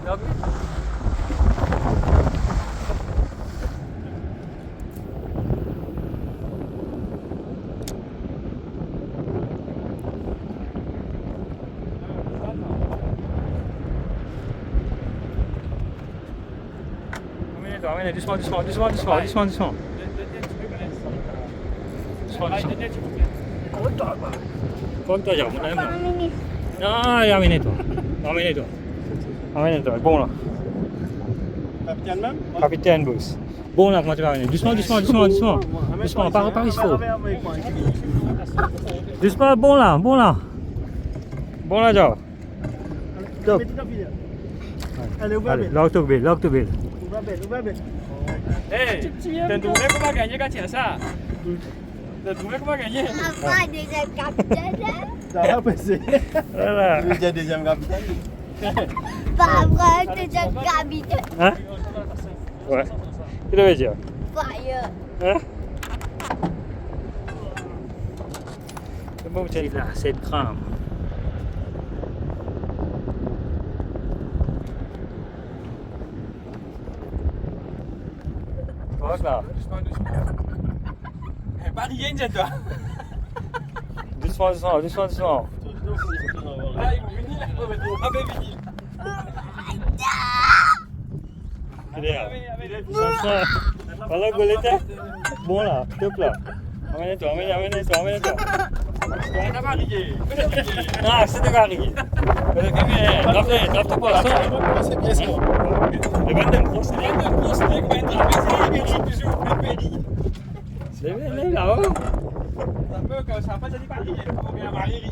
This one. Contoh jauh mana? Yang ini tu. Yang ini tu. Bon lah. Capitaine même? Capitaine bos. Bon lah macam ni. Doucement. Par il faut. Doucement, bon là. Bon là jauh. Top. Allez, ouvre bel. Lock to bill. Ouvre bel. Eh, tentu kau bagainya kan ciasa. Tentu kau bagainya. Apa dia capitaine? Dah apa sih? Alah. Dia jadi jam capitaine. Papa dia capitaine. Hein? Ouais. Qu'est-ce que veut dire? Fire. Hein? C'est bon, c'est là, c'est le crâne. Voilà. Pas rien je toi. Doucement. Là, ils vont venir là, on va être au vinyle. Kalau boleh teh, bon lah, top lah. Ambil itu. Kita bagi. Ah, c'est kali. Kalau kami, drop tu pas. C'est bien ça. Le bandem cross. Dia tu terus dia main drama saya beri toujours beri. C'est là. Tapi kalau siapa jadi pagi, kau biar mari.